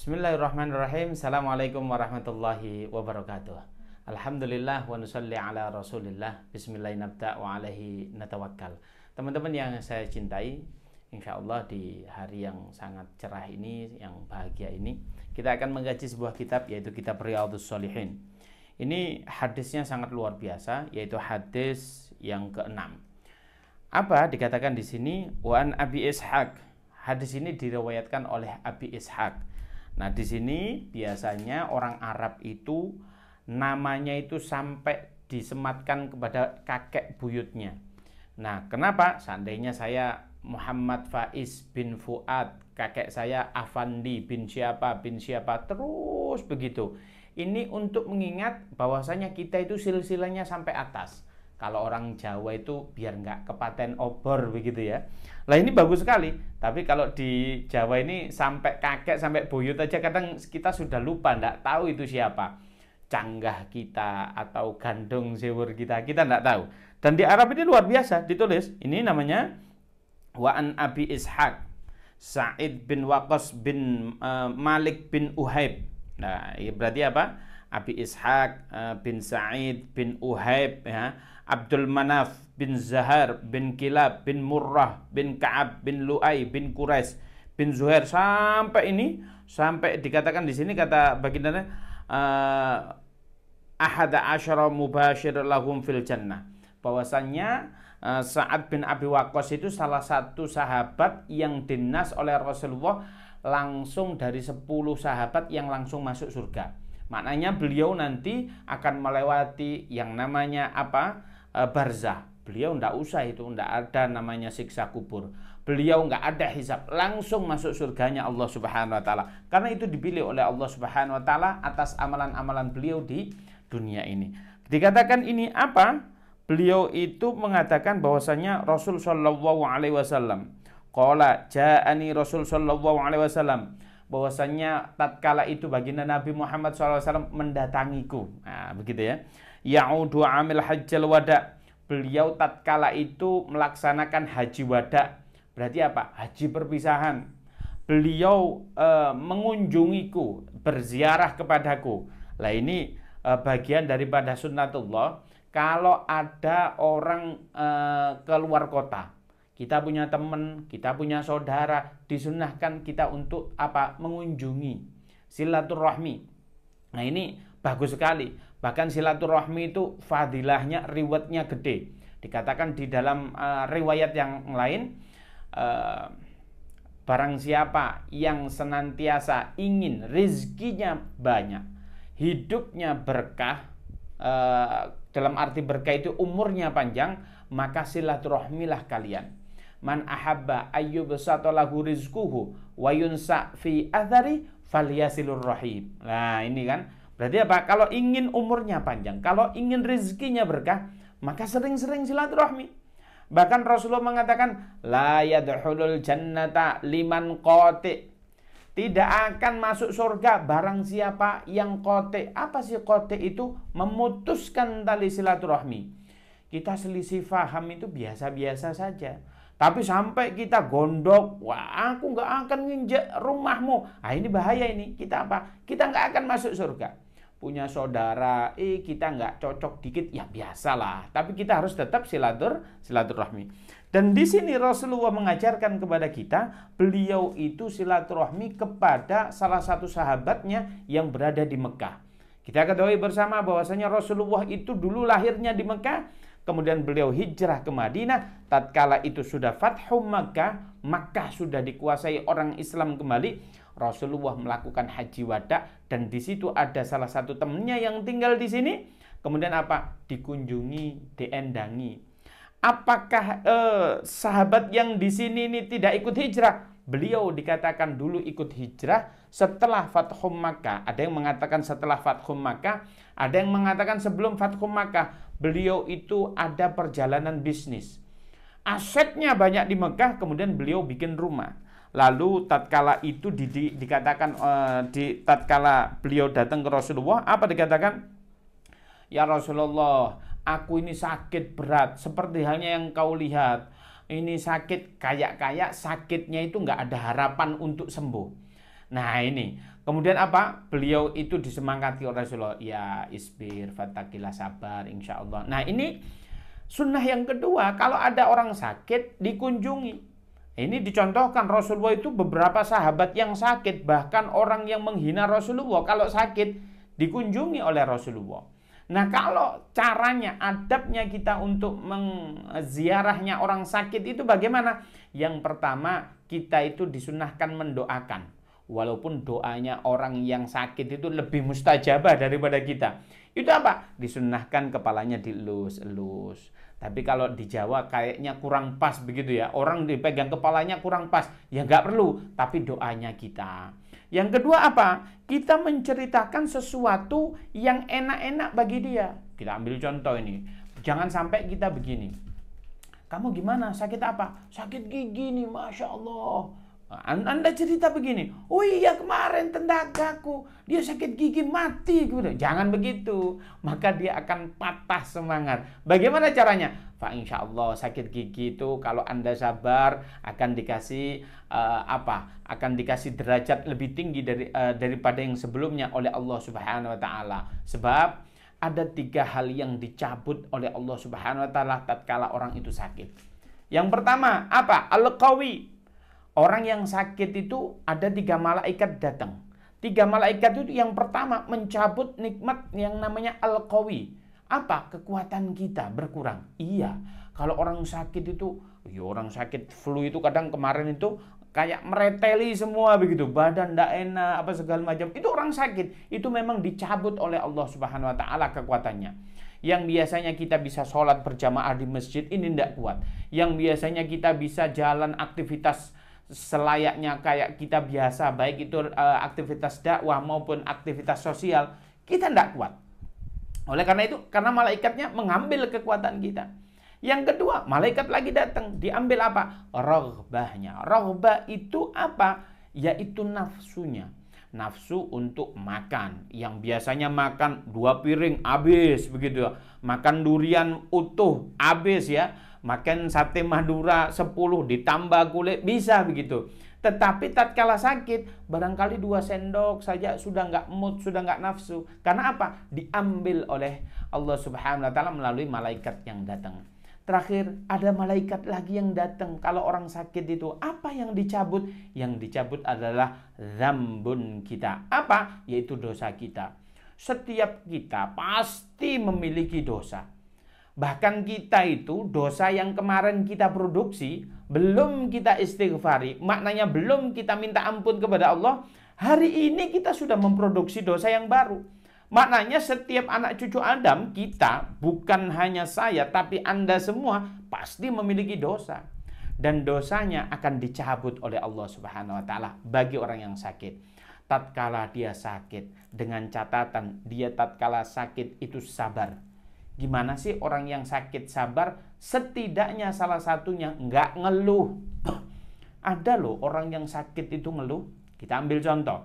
Bismillahirrahmanirrahim. Assalamualaikum warahmatullahi wabarakatuh. Alhamdulillah wa nusalli ala rasulillah. Bismillahirrahmanirrahim wa alaihi natawakkal. Teman-teman yang saya cintai, insya Allah di hari yang sangat cerah ini, yang bahagia ini, kita akan mengkaji sebuah kitab, yaitu kitab Riyadhus Shalihin. Ini hadisnya sangat luar biasa, yaitu hadis yang ke-6. Apa dikatakan di sini? Wa an Abi Ishaq. Hadis ini diriwayatkan oleh Abi Ishaq. Nah, di sini biasanya orang Arab itu namanya itu sampai disematkan kepada kakek buyutnya. Nah, kenapa? Seandainya saya Muhammad Faiz bin Fuad, kakek saya Afandi bin siapa, terus begitu. Ini untuk mengingat bahwasanya kita itu silsilahnya sampai atas. Kalau orang Jawa itu biar nggak kepaten obor begitu ya. Lah ini bagus sekali. Tapi kalau di Jawa ini sampai kakek, sampai buyut aja kadang kita sudah lupa, nggak tahu itu siapa. Canggah kita atau gandung sewur kita nggak tahu. Dan di Arab ini luar biasa ditulis. Ini namanya Wa an Abi Ishaq Sa'id bin Waqqas bin Malik bin Uhaib. Nah, berarti apa? Abi Ishaq bin Sa'id bin Uhaib ya. Abdul Manaf bin Zahar bin Kilab bin Murrah bin Ka'ab bin Lu'ay bin Quraisy bin Zuhair sampai dikatakan di sini kata baginda ahada asyara mubashir lahum fil jannah, bahwasannya Sa'ad bin Abi Waqqas itu salah satu sahabat yang dinas oleh Rasulullah langsung dari 10 sahabat yang langsung masuk surga. Maknanya beliau nanti akan melewati yang namanya apa? Barzah. Beliau ndak usah itu, ndak ada namanya siksa kubur. Beliau nggak ada hisab, langsung masuk surganya Allah Subhanahu wa taala. Karena itu dipilih oleh Allah Subhanahu wa taala atas amalan-amalan beliau di dunia ini. Dikatakan ini apa? Beliau itu mengatakan bahwasanya Rasul sallallahu alaihi wasallam qala ja'ani Rasul sallallahu alaihi wasallam, bahwasanya tatkala itu baginda Nabi Muhammad SAW mendatangiku. Nah, begitu ya. Ya'udu amil hajjal wada. Beliau tatkala itu melaksanakan haji wada. Berarti apa? Haji perpisahan. Beliau mengunjungiku, berziarah kepadaku. Lah ini bagian daripada sunnatullah. Kalau ada orang keluar kota, kita punya teman, kita punya saudara, disunnahkan kita untuk apa? Mengunjungi, silaturahmi. Nah, ini bagus sekali. Bahkan silaturahmi itu fadilahnya, riwayatnya gede. Dikatakan di dalam riwayat yang lain, barang siapa yang senantiasa ingin rizkinya banyak, hidupnya berkah, dalam arti berkah itu umurnya panjang, maka silaturahmilah kalian. Man ahabba ayyubsata lahu rizquhu wa yunsa fi athari falyasilur rahim. Nah, ini kan berarti apa? Kalau ingin umurnya panjang, kalau ingin rezekinya berkah, maka sering-sering silaturahmi. Bahkan Rasulullah mengatakan, la yadkhulul jannata liman qati. Tidak akan masuk surga barang siapa yang qati. Apa sih qati itu? Memutuskan tali silaturahmi. Kita selisih faham itu biasa-biasa saja. Tapi sampai kita gondok, wah aku nggak akan nginjek rumahmu. Ah, ini bahaya ini. Kita apa? Kita nggak akan masuk surga. Punya saudara, kita nggak cocok dikit, ya biasalah. Tapi kita harus tetap silaturahmi. Dan di sini Rasulullah mengajarkan kepada kita, beliau itu silaturahmi kepada salah satu sahabatnya yang berada di Mekah. Kita ketahui bersama bahwasanya Rasulullah itu dulu lahirnya di Mekah, kemudian beliau hijrah ke Madinah. Tatkala itu sudah Fathu Makkah, Makkah sudah dikuasai orang Islam kembali. Rasulullah melakukan haji wada, dan di situ ada salah satu temannya yang tinggal di sini. Kemudian apa? Dikunjungi, diendangi. Apakah sahabat yang di sini ini tidak ikut hijrah? Beliau dikatakan dulu ikut hijrah setelah Fathu Makkah. Ada yang mengatakan setelah Fathu Makkah, ada yang mengatakan sebelum Fathu Makkah. Beliau itu ada perjalanan bisnis. Asetnya banyak di Mekah, kemudian beliau bikin rumah. Lalu tatkala itu dikatakan tatkala beliau datang ke Rasulullah, apa dikatakan? Ya Rasulullah, aku ini sakit berat seperti halnya yang kau lihat. Ini sakit kayak sakitnya itu nggak ada harapan untuk sembuh. Nah ini, Kemudian apa? Beliau itu disemangati oleh Rasulullah. Ya isbir, fatakilah, sabar, insya Allah. Nah ini sunnah yang kedua, kalau ada orang sakit dikunjungi. Ini dicontohkan Rasulullah itu beberapa sahabat yang sakit, bahkan orang yang menghina Rasulullah kalau sakit dikunjungi oleh Rasulullah. Nah kalau caranya, adabnya kita untuk mengziarahnya orang sakit itu bagaimana? Yang pertama, kita itu disunahkan mendoakan. Walaupun doanya orang yang sakit itu lebih mustajabah daripada kita. Itu apa? Disunnahkan kepalanya dielus-elus. Tapi kalau di Jawa kayaknya kurang pas begitu ya. Orang dipegang kepalanya kurang pas. Ya nggak perlu, tapi doanya kita. Yang kedua apa? Kita menceritakan sesuatu yang enak-enak bagi dia. Kita ambil contoh ini. Jangan sampai kita begini. Kamu gimana? Sakit apa? Sakit gigi nih, Masya Allah. Anda cerita begini, oh iya kemarin tendagaku dia sakit gigi mati. Jangan begitu, maka dia akan patah semangat. Bagaimana caranya? Pak, insya Allah sakit gigi itu kalau Anda sabar akan dikasih akan dikasih derajat lebih tinggi daripada yang sebelumnya oleh Allah Subhanahu Wa Taala. Sebab ada 3 hal yang dicabut oleh Allah Subhanahu Wa Taala tatkala orang itu sakit. Yang pertama apa? Al-Qawi. Orang yang sakit itu ada 3 malaikat datang. 3 malaikat itu yang pertama mencabut nikmat yang namanya Al-Qawi. Apa? Kekuatan kita berkurang. Iya. Kalau orang sakit itu, ya orang sakit flu itu kadang kemarin itu kayak mereteli semua begitu. Badan tidak enak, apa segala macam. Itu orang sakit. Itu memang dicabut oleh Allah Subhanahu Wa Taala kekuatannya. Yang biasanya kita bisa sholat berjamaah di masjid, ini tidak kuat. Yang biasanya kita bisa jalan aktivitas selayaknya kayak kita biasa, baik itu aktivitas dakwah maupun aktivitas sosial, kita tidak kuat. Oleh karena itu, karena malaikatnya mengambil kekuatan kita. Yang kedua, malaikat lagi datang, diambil apa? Raghbahnya. Raghbah itu apa? Yaitu nafsunya. Nafsu untuk makan. Yang biasanya makan 2 piring habis begitu. Makan durian utuh habis ya. Makan sate Madura 10 ditambah kulit bisa begitu. Tetapi tatkala sakit barangkali 2 sendok saja sudah nggak mood, sudah nggak nafsu. Karena apa? Diambil oleh Allah Subhanahu Wa Taala melalui malaikat yang datang. Terakhir ada malaikat lagi yang datang. Kalau orang sakit itu apa yang dicabut? Yang dicabut adalah dzambun kita. Apa? Yaitu dosa kita. Setiap kita pasti memiliki dosa. Bahkan kita itu dosa yang kemarin kita produksi, belum kita istighfari, maknanya belum kita minta ampun kepada Allah, hari ini kita sudah memproduksi dosa yang baru. Maknanya setiap anak cucu Adam, kita, bukan hanya saya, tapi Anda semua pasti memiliki dosa. Dan dosanya akan dicabut oleh Allah Subhanahu Wa Taala bagi orang yang sakit. Tatkala dia sakit, dengan catatan dia tatkala sakit itu sabar. Gimana sih orang yang sakit sabar? Setidaknya salah satunya nggak ngeluh. Ada loh orang yang sakit itu ngeluh. Kita ambil contoh.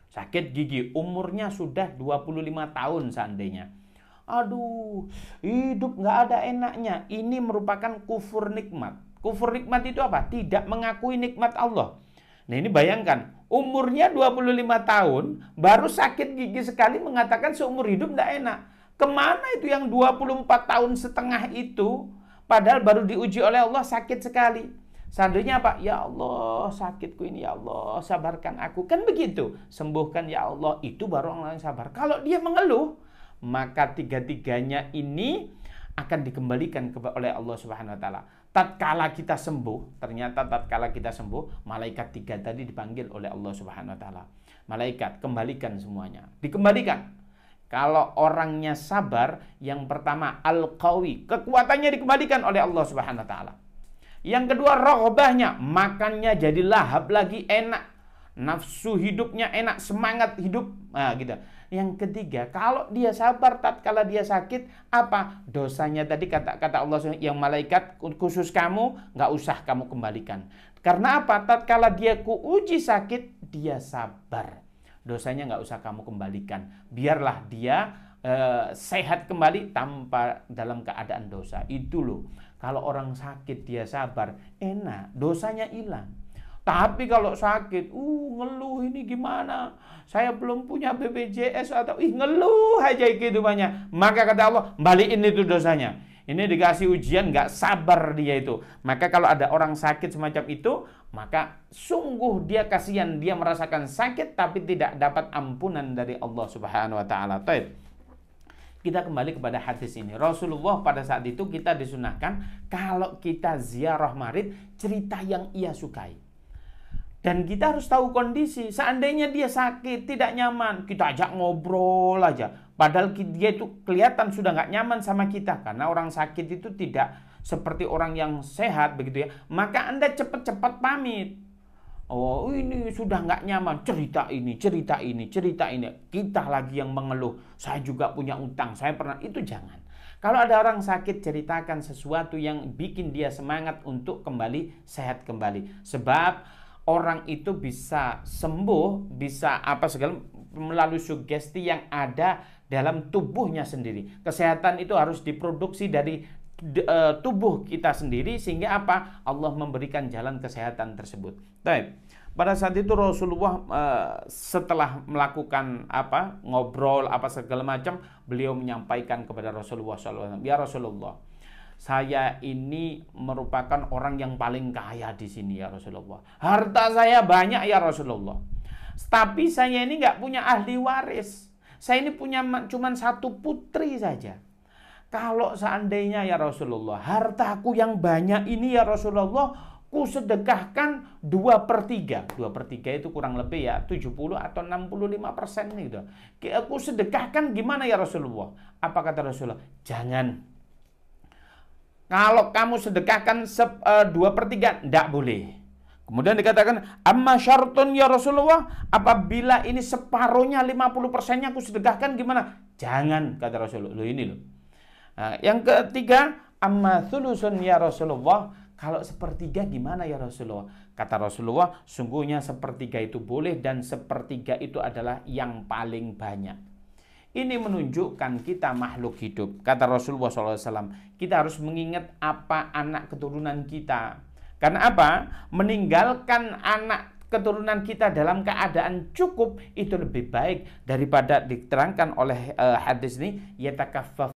Sakit gigi, umurnya sudah 25 tahun seandainya. Aduh, hidup nggak ada enaknya. Ini merupakan kufur nikmat. Kufur nikmat itu apa? Tidak mengakui nikmat Allah. Nah ini bayangkan, umurnya 25 tahun, baru sakit gigi sekali mengatakan seumur hidup nggak enak. Kemana itu yang 24 tahun setengah itu? Padahal baru diuji oleh Allah sakit sekali. Seandainya apa? Ya Allah sakitku ini, ya Allah sabarkan aku. Kan begitu. Sembuhkan ya Allah. Itu baru orang yang sabar. Kalau dia mengeluh, maka 3-tiganya ini akan dikembalikan oleh Allah Subhanahu Wa Taala. Tatkala kita sembuh, ternyata tatkala kita sembuh, malaikat 3 tadi dipanggil oleh Allah Subhanahu Wa Taala. Malaikat, kembalikan semuanya. Dikembalikan. Kalau orangnya sabar, yang pertama al-qawi, kekuatannya dikembalikan oleh Allah Subhanahu Wa Taala. Yang kedua raghbahnya, makannya jadi lahap lagi, enak, nafsu hidupnya enak, semangat hidup, nah gitu. Yang ketiga, kalau dia sabar tatkala dia sakit, apa dosanya tadi kata Allah yang malaikat khusus kamu nggak usah kamu kembalikan. Karena apa? Tatkala dia kuuji sakit, dia sabar. Dosanya nggak usah kamu kembalikan. Biarlah dia sehat kembali tanpa dalam keadaan dosa. Itu loh. Kalau orang sakit dia sabar, enak, dosanya hilang. Tapi kalau sakit, ngeluh ini gimana? Saya belum punya BPJS atau ngeluh aja kehidupannya. Maka kata Allah, balikin itu dosanya. Ini dikasih ujian, nggak sabar dia itu. Maka kalau ada orang sakit semacam itu, maka sungguh dia kasihan, dia merasakan sakit tapi tidak dapat ampunan dari Allah Subhanahu wa taala. Kita kembali kepada hadis ini. Rasulullah pada saat itu kita disunahkan kalau kita ziarah marid, cerita yang ia sukai. Dan kita harus tahu kondisi. Seandainya dia sakit, tidak nyaman, kita ajak ngobrol aja. Padahal dia itu kelihatan sudah nggak nyaman sama kita. Karena orang sakit itu tidak seperti orang yang sehat, begitu ya. Maka Anda cepat-cepat pamit. Oh, ini sudah nggak nyaman. Cerita ini, cerita ini, cerita ini. Kita lagi yang mengeluh. Saya juga punya utang, saya pernah. Itu jangan. Kalau ada orang sakit, ceritakan sesuatu yang bikin dia semangat untuk kembali sehat kembali. Sebab orang itu bisa sembuh, bisa apa segala melalui sugesti yang ada dalam tubuhnya sendiri. Kesehatan itu harus diproduksi dari tubuh kita sendiri, sehingga apa? Allah memberikan jalan kesehatan tersebut. Baik. Pada saat itu Rasulullah setelah melakukan ngobrol segala macam, beliau menyampaikan kepada Rasulullah SAW, ya Rasulullah, saya ini merupakan orang yang paling kaya di sini ya Rasulullah. Harta saya banyak ya Rasulullah. Tapi saya ini nggak punya ahli waris. Saya ini punya cuma satu putri saja. Kalau seandainya ya Rasulullah, hartaku yang banyak ini ya Rasulullah, ku sedekahkan 2/3. 2/3 itu kurang lebih ya 70 atau 65% gitu. Aku sedekahkan gimana ya Rasulullah? Apa kata Rasulullah? Jangan. Kalau kamu sedekahkan 2/3, tidak boleh. Kemudian dikatakan, amma syartun ya Rasulullah, apabila ini separuhnya 50%-nya aku sedekahkan gimana? Jangan, kata Rasulullah. Loh ini loh. Nah, yang ketiga, amma thulusun ya Rasulullah, kalau 1/3 gimana ya Rasulullah? Kata Rasulullah, sungguhnya 1/3 itu boleh dan 1/3 itu adalah yang paling banyak. Ini menunjukkan kita makhluk hidup. Kata Rasulullah SAW, kita harus mengingat apa anak keturunan kita. Karena apa? Meninggalkan anak keturunan kita dalam keadaan cukup itu lebih baik daripada diterangkan oleh hadis ini, yatakaffaf